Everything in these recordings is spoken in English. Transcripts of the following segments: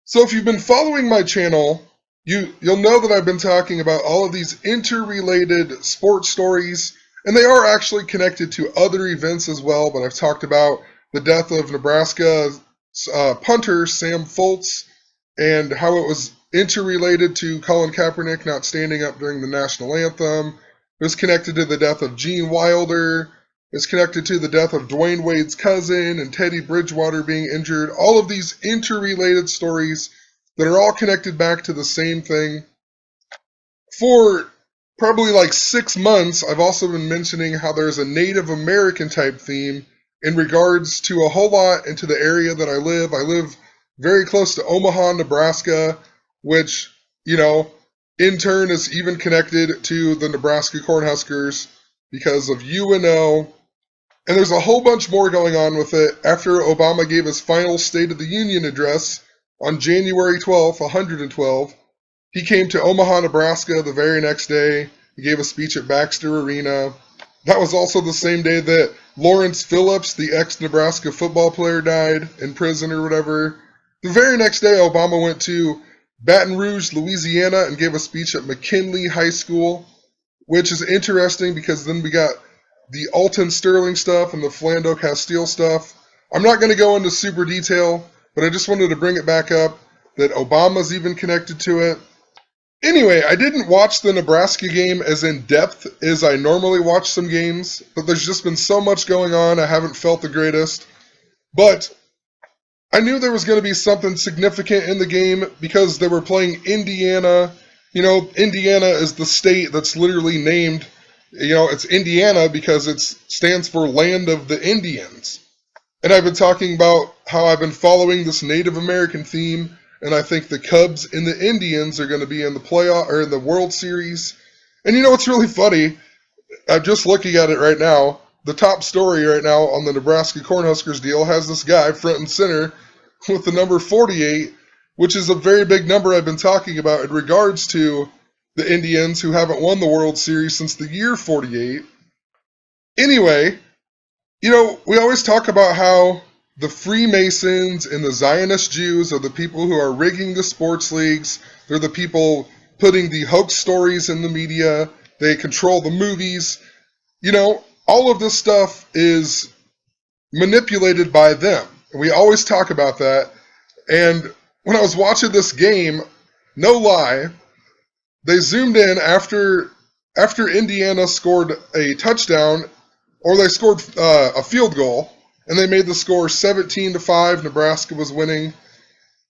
So if you've been following my channel, you'll know that I've been talking about all of these interrelated sports stories, and they are actually connected to other events as well. But I've talked about the death of Nebraska punter Sam Foltz and how it was interrelated to Colin Kaepernick not standing up during the national anthem. It was connected to the death of Gene Wilder. It's connected to the death of Dwayne Wade's cousin and Teddy Bridgewater being injured. All of these interrelated stories that are all connected back to the same thing. For probably like 6 months, I've also been mentioning how there's a Native American type theme in regards to a whole lot into the area that I live. I live very close to Omaha, Nebraska, which, in turn is even connected to the Nebraska Cornhuskers because of UNO. And there's a whole bunch more going on with it. After Obama gave his final State of the Union address on January 12th, 112, he came to Omaha, Nebraska the very next day. He gave a speech at Baxter Arena. That was also the same day that Lawrence Phillips, the ex-Nebraska football player, died in prison or whatever. The very next day, Obama went to Baton Rouge, Louisiana, and gave a speech at McKinley High School, which is interesting because then we got the Alton Sterling stuff and the Philando Castile stuff. I'm not going to go into super detail, but I just wanted to bring it back up that Obama's even connected to it. Anyway, I didn't watch the Nebraska game as in depth as I normally watch some games, but there's just been so much going on, I haven't felt the greatest. But I knew there was going to be something significant in the game because they were playing Indiana. Indiana is the state that's literally named, it's Indiana because it stands for Land of the Indians. And I've been talking about how I've been following this Native American theme, and I think the Cubs and the Indians are going to be in the playoff or in the World Series. And what's really funny? I'm just looking at it right now. The top story right now on the Nebraska Cornhuskers deal has this guy front and center with the number 48, which is a very big number I've been talking about in regards to the Indians who haven't won the World Series since the year 48. Anyway, we always talk about how the Freemasons and the Zionist Jews are the people who are rigging the sports leagues. They're the people putting the hoax stories in the media. They control the movies. All of this stuff is manipulated by them. And we always talk about that. And when I was watching this game, no lie, they zoomed in after Indiana scored a touchdown, or they scored a field goal, and they made the score 17-5. Nebraska was winning.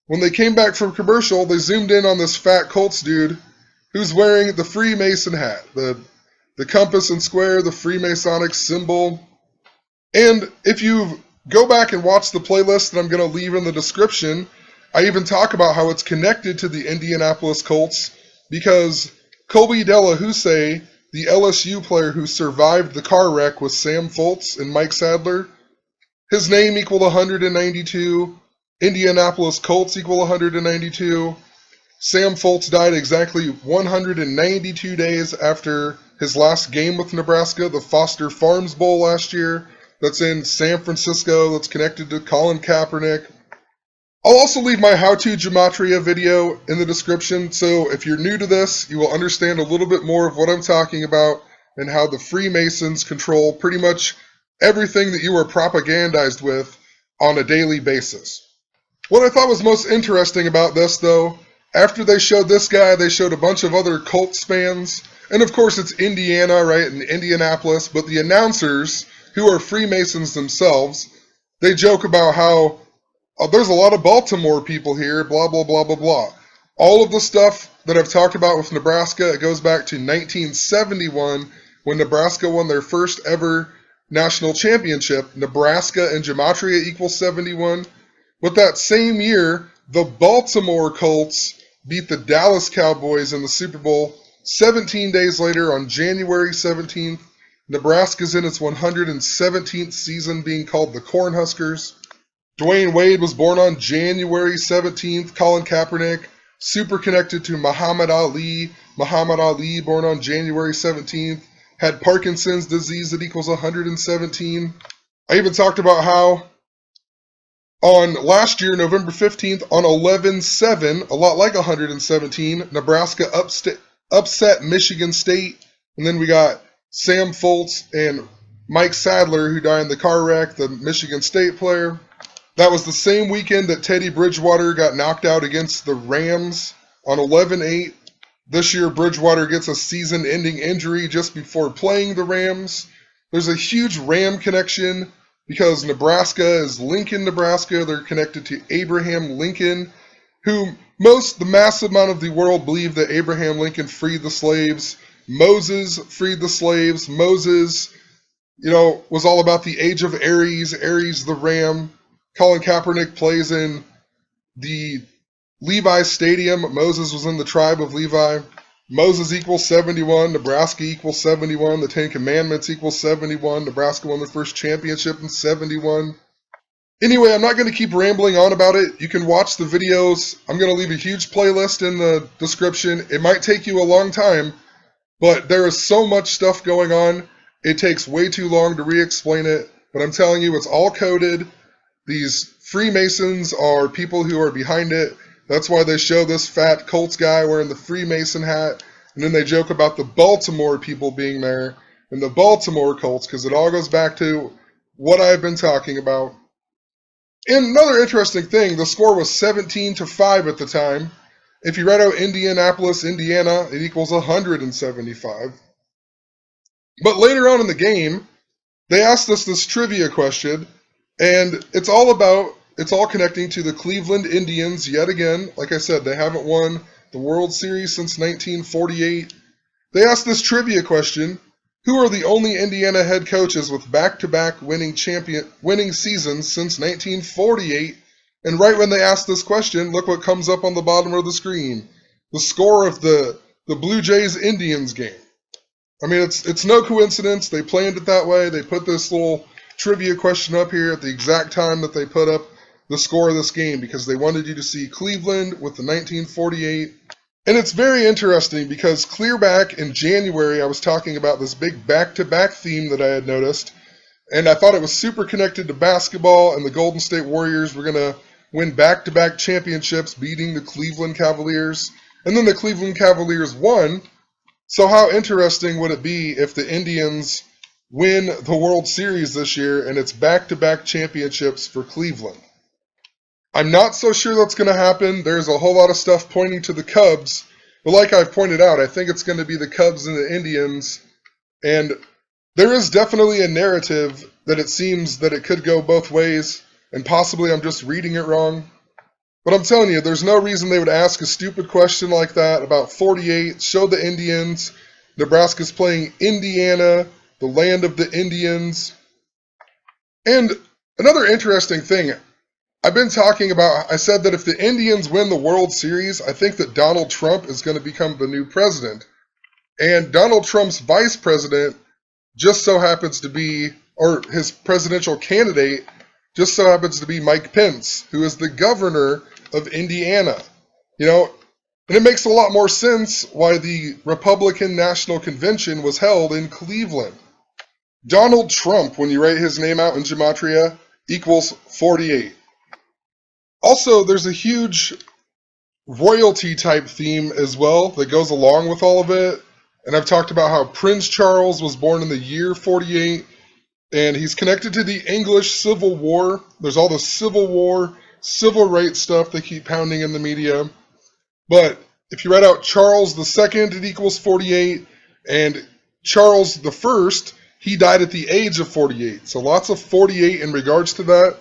When they came back from commercial, they zoomed in on this fat Colts dude who's wearing the Freemason hat, the compass and square, the Freemasonic symbol. And if you go back and watch the playlist that I'm going to leave in the description, I even talk about how it's connected to the Indianapolis Colts because Colby Della Houssaye, the LSU player who survived the car wreck with Sam Foltz and Mike Sadler, his name equaled 192. Indianapolis Colts equal 192. Sam Foltz died exactly 192 days after his last game with Nebraska, the Foster Farms Bowl last year. That's in San Francisco. That's connected to Colin Kaepernick. I'll also leave my how-to gematria video in the description, so if you're new to this, you will understand a little bit more of what I'm talking about and how the Freemasons control pretty much everything that you are propagandized with on a daily basis. What I thought was most interesting about this, though, after they showed this guy, they showed a bunch of other Colts fans, and of course it's Indiana, right, in Indianapolis, but the announcers, who are Freemasons themselves, they joke about how there's a lot of Baltimore people here, blah, blah, blah, blah, blah. All of the stuff that I've talked about with Nebraska, it goes back to 1971 when Nebraska won their first ever national championship. Nebraska and gematria equals 71. With that same year, the Baltimore Colts beat the Dallas Cowboys in the Super Bowl. 17 days later, on January 17th, Nebraska's in its 117th season being called the Cornhuskers. Dwayne Wade was born on January 17th. Colin Kaepernick, super connected to Muhammad Ali. Muhammad Ali, born on January 17th, had Parkinson's disease that equals 117. I even talked about how On last year, November 15th, on 11-7, a lot like 117, Nebraska upset Michigan State. And then we got Sam Foltz and Mike Sadler, who died in the car wreck, the Michigan State player. That was the same weekend that Teddy Bridgewater got knocked out against the Rams on 11-8. This year, Bridgewater gets a season-ending injury just before playing the Rams. There's a huge Ram connection because Nebraska is Lincoln, Nebraska. They're connected to Abraham Lincoln, who the mass amount of the world believe that Abraham Lincoln freed the slaves. Moses freed the slaves. Moses, was all about the age of Aries, Aries the ram. Colin Kaepernick plays in the Levi Stadium. Moses was in the tribe of Levi. Moses equals 71. Nebraska equals 71. The Ten Commandments equals 71. Nebraska won their first championship in 71. Anyway, I'm not going to keep rambling on about it. You can watch the videos. I'm going to leave a huge playlist in the description. It might take you a long time, but there is so much stuff going on. It takes way too long to re-explain it, but I'm telling you, it's all coded. These Freemasons are people who are behind it. That's why they show this fat Colts guy wearing the Freemason hat, and then they joke about the Baltimore people being there and the Baltimore Colts, because it all goes back to what I've been talking about. And another interesting thing, the score was 17-5 at the time. If you read out Indianapolis, Indiana, it equals 175. But later on in the game, they asked us this trivia question, and it's all connecting to the Cleveland Indians yet again. Like I said, they haven't won the World Series since 1948. They asked this trivia question: who are the only Indiana head coaches with back-to-back winning seasons since 1948? And right when they asked this question, look what comes up on the bottom of the screen: the score of the Blue Jays Indians game. I mean, it's no coincidence. They planned it that way. They put this little trivia question up here at the exact time that they put up the score of this game, because they wanted you to see Cleveland with the 1948. And it's very interesting because clear back in January, I was talking about this big back-to-back theme that I had noticed, and I thought it was super connected to basketball, and the Golden State Warriors were going to win back-to-back championships, beating the Cleveland Cavaliers. And then the Cleveland Cavaliers won. So how interesting would it be if the Indians win the World Series this year and it's back-to-back championships for Cleveland? I'm not so sure that's going to happen. There's a whole lot of stuff pointing to the Cubs. But like I've pointed out, I think it's going to be the Cubs and the Indians. And there is definitely a narrative that it seems that it could go both ways. And possibly I'm just reading it wrong. But I'm telling you, there's no reason they would ask a stupid question like that about 48, show the Indians. Nebraska's playing Indiana, the land of the Indians. And another interesting thing, I've been talking about, I said that if the Indians win the World Series, I think that Donald Trump is going to become the new president. And Donald Trump's vice president just so happens to be, or his presidential candidate just so happens to be Mike Pence, who is the governor of Indiana. And it makes a lot more sense why the Republican National Convention was held in Cleveland. Donald Trump, when you write his name out in gematria, equals 48. Also, there's a huge royalty type theme as well that goes along with all of it. And I've talked about how Prince Charles was born in the year 48, and he's connected to the English Civil War. There's all the Civil War, civil rights stuff they keep pounding in the media. But if you write out Charles II, it equals 48, and Charles I, he died at the age of 48. So lots of 48 in regards to that.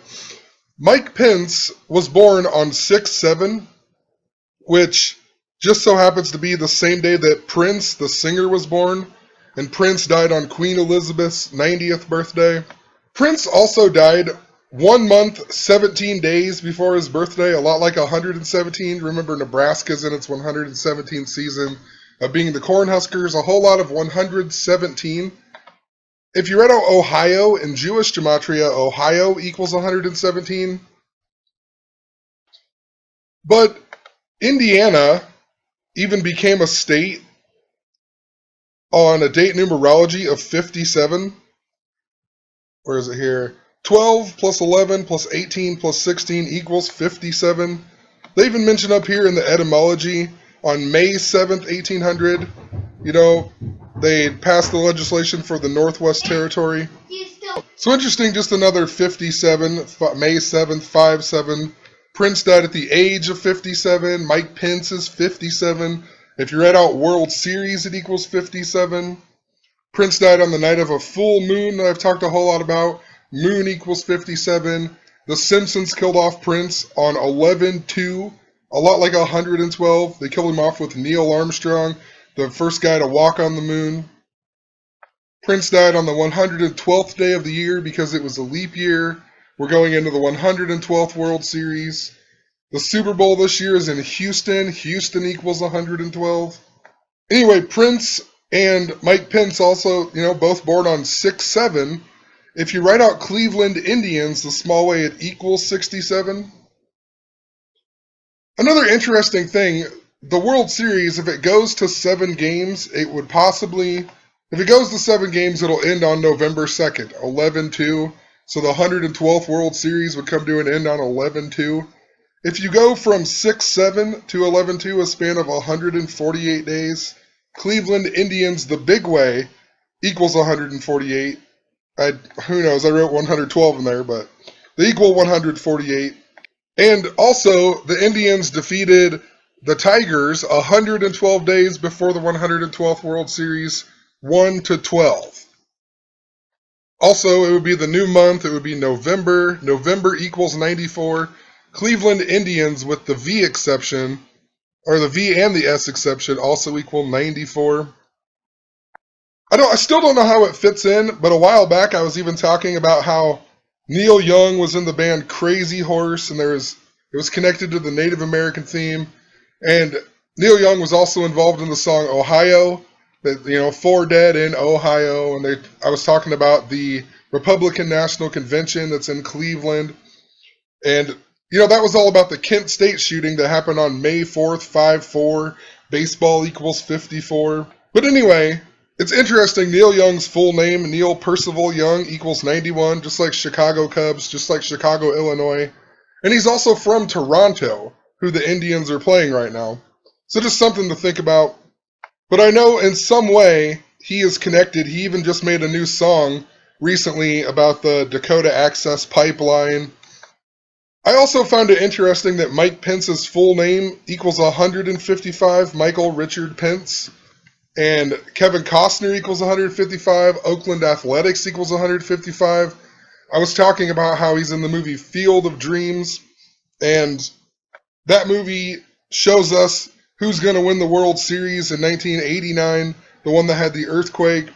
Mike Pence was born on 6/7, which just so happens to be the same day that Prince, the singer, was born. And Prince died on Queen Elizabeth's 90th birthday. Prince also died 1 month, 17 days before his birthday, a lot like 117. Remember, Nebraska's in its 117th season of being the Cornhuskers, a whole lot of 117. If you read out Ohio in Jewish gematria, Ohio equals 117. But Indiana even became a state on a date numerology of 57. Where is it here? 12 plus 11 plus 18 plus 16 equals 57. They even mention up here in the etymology on May 7th, 1800, they passed the legislation for the Northwest Territory. So interesting, just another 57, May 7th, 5-7. Prince died at the age of 57. Mike Pence is 57. If you read out World Series, it equals 57. Prince died on the night of a full moon that I've talked a whole lot about. Moon equals 57. The Simpsons killed off Prince on 11/2, a lot like 112. They killed him off with Neil Armstrong, the first guy to walk on the moon. Prince died on the 112th day of the year because it was a leap year. We're going into the 112th World Series. The Super Bowl this year is in Houston. Houston equals 112. Anyway, Prince and Mike Pence also, both born on 6/7. If you write out Cleveland Indians the small way, it equals 67. Another interesting thing, the World Series, if it goes to 7 games, it would possibly, if it goes to 7 games, it'll end on November 2nd, 11/2. So the 112th World Series would come to an end on 11/2. If you go from 6/7 to 11/2, a span of 148 days, Cleveland Indians the big way equals 148. Who knows, I wrote 112 in there, but they equal 148. And also, the Indians defeated the Tigers 112 days before the 112th World Series, 1-12. Also, it would be the new month, it would be November. November equals 94. Cleveland Indians, with the V exception, or the V and the S exception, also equal 94. I still don't know how it fits in, but a while back I was even talking about how Neil Young was in the band Crazy Horse, and it was connected to the Native American theme. And Neil Young was also involved in the song Ohio, that 4 Dead in Ohio, and I was talking about the Republican National Convention that's in Cleveland. And that was all about the Kent State shooting that happened on May 4th, 5/4. Baseball equals 54. But anyway, it's interesting, Neil Young's full name, Neil Percival Young, equals 91, just like Chicago Cubs, just like Chicago, Illinois. And he's also from Toronto, who the Indians are playing right now. So just something to think about. But I know in some way he is connected. He even just made a new song recently about the Dakota Access Pipeline. I also found it interesting that Mike Pence's full name equals 155, Michael Richard Pence. And Kevin Costner equals 155. Oakland Athletics equals 155. I was talking about how he's in the movie Field of Dreams, and that movie shows us who's going to win the World Series in 1989, the one that had the earthquake.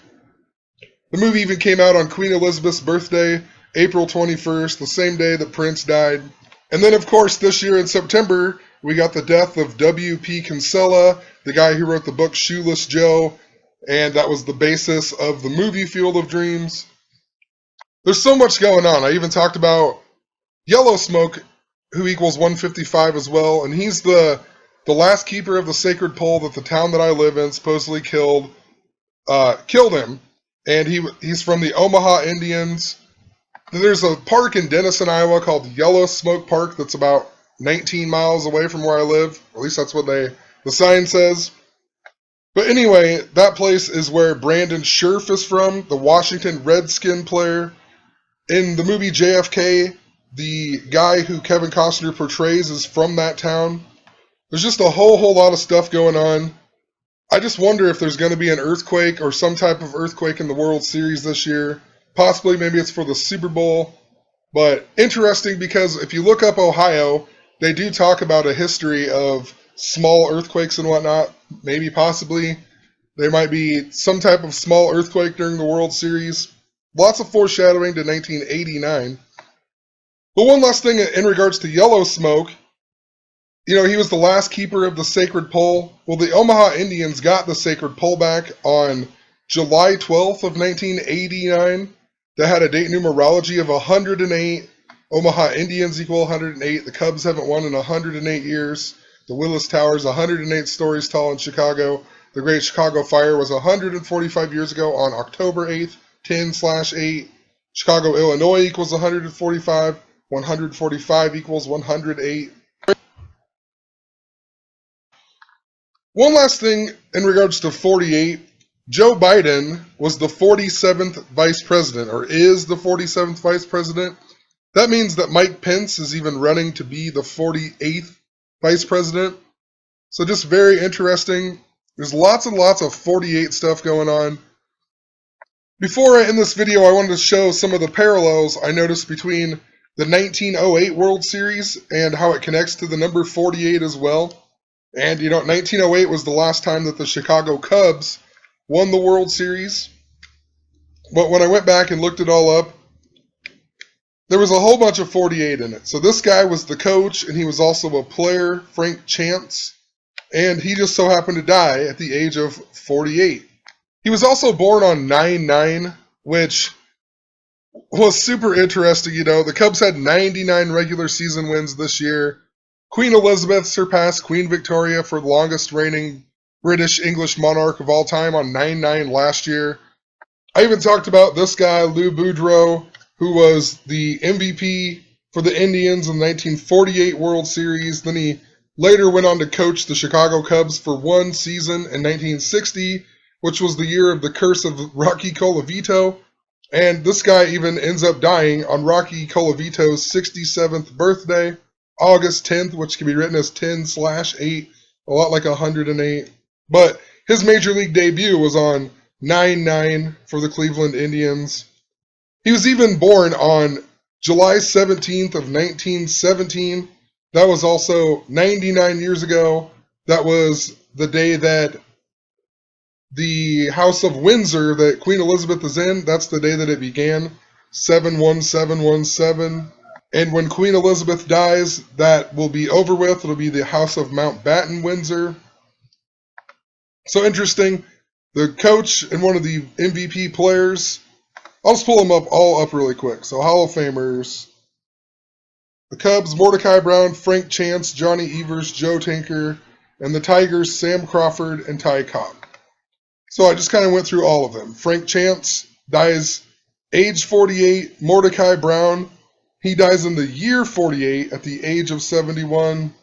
The movie even came out on Queen Elizabeth's birthday, April 21st, the same day that Prince died. And then, of course, this year in September, we got the death of W.P. Kinsella, the guy who wrote the book Shoeless Joe, and that was the basis of the movie Field of Dreams. There's so much going on. I even talked about Yellow Smoke, who equals 155 as well, and he's the last keeper of the sacred pole that the town that I live in supposedly killed him. And he's from the Omaha Indians. There's a park in Denison, Iowa called Yellow Smoke Park that's about 19 miles away from where I live. At least that's what the sign says. But anyway, that place is where Brandon Scherf is from, the Washington Redskin player. In the movie JFK, the guy who Kevin Costner portrays is from that town. There's just a whole lot of stuff going on. I just wonder if there's going to be an earthquake or some type of earthquake in the World Series this year. Possibly, maybe it's for the Super Bowl. But interesting, because if you look up Ohio, they do talk about a history of small earthquakes and whatnot. Maybe, possibly, there might be some type of small earthquake during the World Series. Lots of foreshadowing to 1989. But one last thing in regards to Yellow Smoke. He was the last keeper of the sacred pole. Well, the Omaha Indians got the sacred pole back on July 12th of 1989. That had a date numerology of 108. Omaha Indians equal 108. The Cubs haven't won in 108 years. The Willis Tower is 108 stories tall in Chicago. The Great Chicago Fire was 145 years ago on October 8th, 10/8. Chicago, Illinois equals 145. 145 equals 108. One last thing in regards to 48. Joe Biden was the 47th vice president, or is the 47th vice president. That means that Mike Pence is even running to be the 48th vice president. So just very interesting. There's lots and lots of 48 stuff going on. Before I end this video, I wanted to show some of the parallels I noticed between the 1908 World Series and how it connects to the number 48 as well. And, 1908 was the last time that the Chicago Cubs won the World Series. But when I went back and looked it all up, there was a whole bunch of 48 in it. So this guy was the coach, and he was also a player, Frank Chance. And he just so happened to die at the age of 48. He was also born on 9/9, which was super interesting. The Cubs had 99 regular season wins this year. Queen Elizabeth surpassed Queen Victoria for the longest reigning British English monarch of all time on 9/9 last year. I even talked about this guy, Lou Boudreau, who was the MVP for the Indians in the 1948 World Series. Then he later went on to coach the Chicago Cubs for one season in 1960, which was the year of the curse of Rocky Colavito. And this guy even ends up dying on Rocky Colavito's 67th birthday, August 10th, which can be written as 10/8, a lot like 108. But his major league debut was on 9/9 for the Cleveland Indians. He was even born on July 17th of 1917. That was also 99 years ago. That was the day that the House of Windsor that Queen Elizabeth is in, that's the day that it began, 7/17/17. And when Queen Elizabeth dies, that will be over with. It'll be the House of Mountbatten Windsor. So interesting. The coach and one of the MVP players, I'll just pull them all up really quick. So Hall of Famers. The Cubs, Mordecai Brown, Frank Chance, Johnny Evers, Joe Tinker, and the Tigers, Sam Crawford and Ty Cobb. So I just kind of went through all of them. Frank Chance dies age 48. Mordecai Brown, he dies in the year 48 at the age of 71.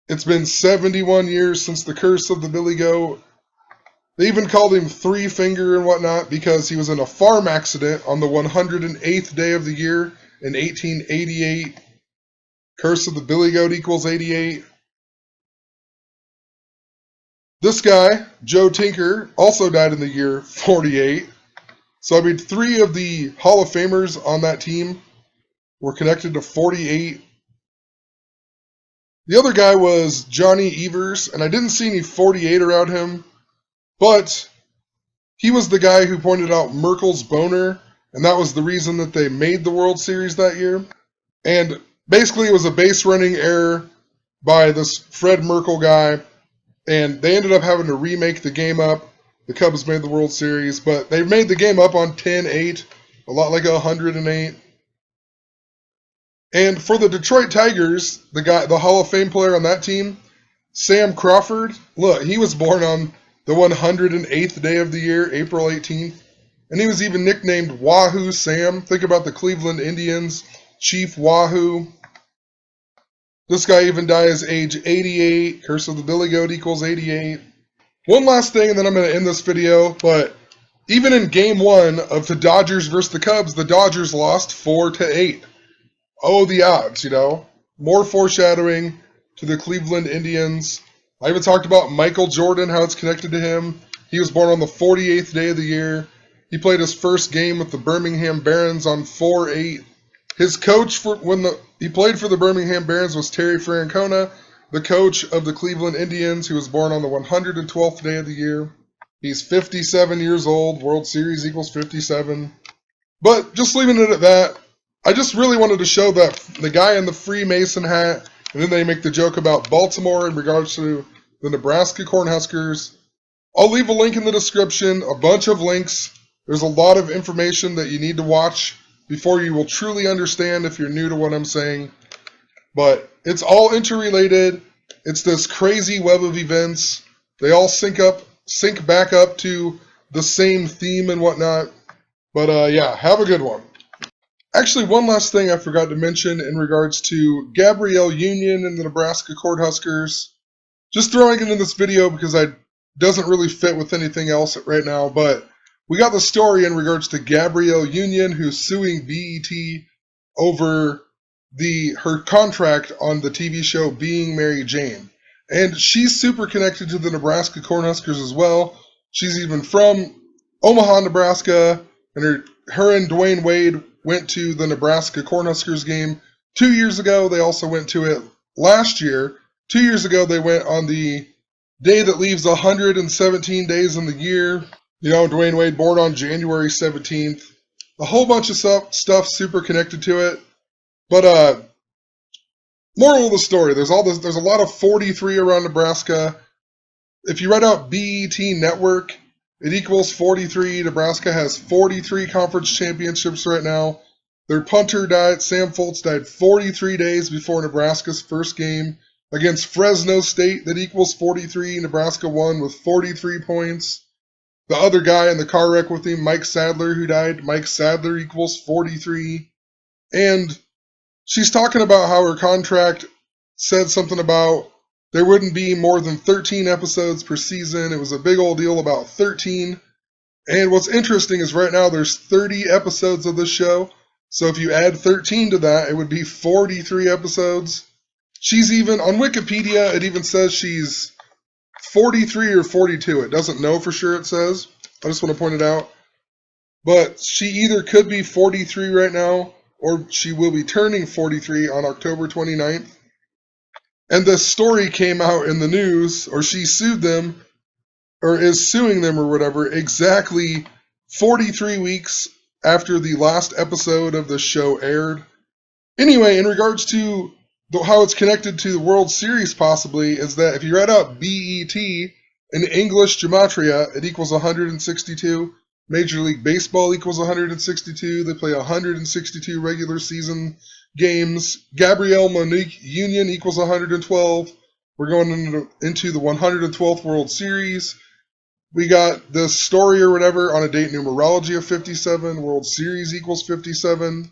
It's been 71 years since the curse of the Billy Goat. They even called him Three Finger and whatnot because he was in a farm accident on the 108th day of the year in 1888. Curse of the Billy Goat equals 88. This guy, Joe Tinker, also died in the year 48. So, three of the Hall of Famers on that team were connected to 48. The other guy was Johnny Evers, and I didn't see any 48 around him, but he was the guy who pointed out Merkel's boner, and that was the reason that they made the World Series that year. And basically it was a base running error by this Fred Merkel guy, and they ended up having to remake the game up. The Cubs made the World Series, but they made the game up on 10/8, a lot like 108. And for the Detroit Tigers, the Hall of Fame player on that team, Sam Crawford, look, he was born on the 108th day of the year, April 18th, and he was even nicknamed Wahoo Sam. Think about the Cleveland Indians, Chief Wahoo. This guy even dies age 88. Curse of the Billy Goat equals 88. One last thing, and then I'm going to end this video, but even in Game 1 of the Dodgers versus the Cubs, the Dodgers lost 4-8. Oh, the odds, More foreshadowing to the Cleveland Indians. I even talked about Michael Jordan, how it's connected to him. He was born on the 48th day of the year. He played his first game with the Birmingham Barons on 4/8. His coach when he played for the Birmingham Barons was Terry Francona, the coach of the Cleveland Indians, who was born on the 112th day of the year. He's 57 years old. World Series equals 57. But just leaving it at that, I just really wanted to show that the guy in the Freemason hat, and then they make the joke about Baltimore in regards to the Nebraska Cornhuskers. I'll leave a link in the description, a bunch of links. There's a lot of information that you need to watch before you will truly understand if you're new to what I'm saying. But it's all interrelated. It's this crazy web of events. They all sync back up to the same theme and whatnot. But yeah, have a good one. Actually, one last thing I forgot to mention in regards to Gabrielle Union and the Nebraska Cornhuskers. Just throwing it in this video because it doesn't really fit with anything else right now, but we got the story in regards to Gabrielle Union, who's suing BET over her contract on the TV show Being Mary Jane. And she's super connected to the Nebraska Cornhuskers as well. She's even from Omaha, Nebraska, and her and Dwayne Wade went to the Nebraska Cornhuskers game 2 years ago. They also went to it last year. 2 years ago, they went on the day that leaves 117 days in the year. You know, Dwayne Wade born on January 17th. A whole bunch of stuff super connected to it. But moral of the story, there's a lot of 43 around Nebraska. If you write out BET Network, it equals 43. Nebraska has 43 conference championships right now. Their punter died, Sam Foltz, died 43 days before Nebraska's first game against Fresno State. That equals 43. Nebraska won with 43 points. The other guy in the car wreck with him, Mike Sadler, who died, Mike Sadler equals 43. And she's talking about how her contract said something about there wouldn't be more than 13 episodes per season. It was a big old deal about 13. And what's interesting is right now there's 30 episodes of this show. So if you add 13 to that, it would be 43 episodes. She's even, on Wikipedia, it even says she's 43 or 42. It doesn't know for sure, it says. I just want to point it out. But she either could be 43 right now, or she will be turning 43 on October 29th. And this story came out in the news, or she sued them, or is suing them or whatever, exactly 43 weeks after the last episode of the show aired. Anyway, in regards to how it's connected to the World Series possibly, is that if you write out BET in English gematria, it equals 162. Major League Baseball equals 162. They play 162 regular season games. Gabrielle Monique Union equals 112. We're going into the 112th World Series. We got this story or whatever on a date numerology of 57. World Series equals 57.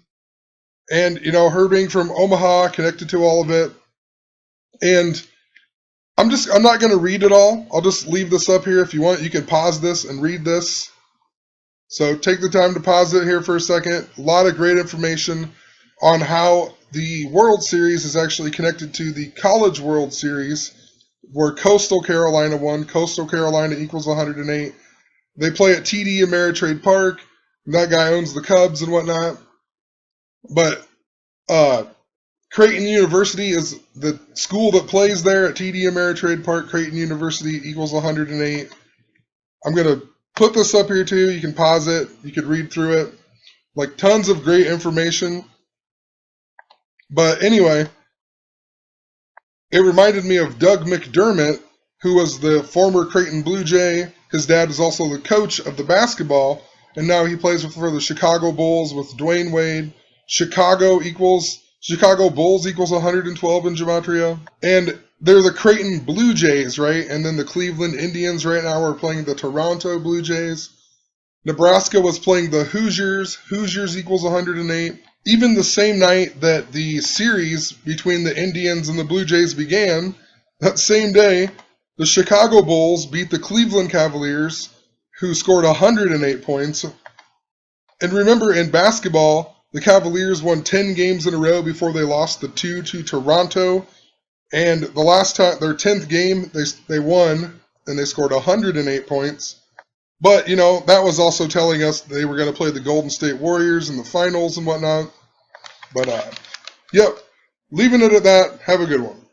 And, you know, her being from Omaha, connected to all of it. And I'm not going to read it all. I'll just leave this up here. If you want, you can pause this and read this. So take the time to pause it here for a second. A lot of great information on how the World Series is actually connected to the College World Series, where Coastal Carolina won. Coastal Carolina equals 108. They play at TD Ameritrade Park. That guy owns the Cubs and whatnot. But Creighton University is the school that plays there at TD Ameritrade Park. Creighton University equals 108. I'm going to put this up here too. You can pause it. You could read through it. Like tons of great information. But anyway, it reminded me of Doug McDermott, who was the former Creighton Blue Jay. His dad is also the coach of the basketball, and now he plays for the Chicago Bulls with Dwayne Wade. Chicago Bulls equals 112 in gematria. And they're the Creighton Blue Jays, right? And then the Cleveland Indians right now are playing the Toronto Blue Jays. Nebraska was playing the Hoosiers. Hoosiers equals 108. Even the same night that the series between the Indians and the Blue Jays began, that same day, the Chicago Bulls beat the Cleveland Cavaliers, who scored 108 points. And remember, in basketball, the Cavaliers won 10 games in a row before they lost the 2 to Toronto. And the last time, their 10th game, they won, and they scored 108 points. But, you know, that was also telling us they were going to play the Golden State Warriors in the finals and whatnot. But, yep, leaving it at that. Have a good one.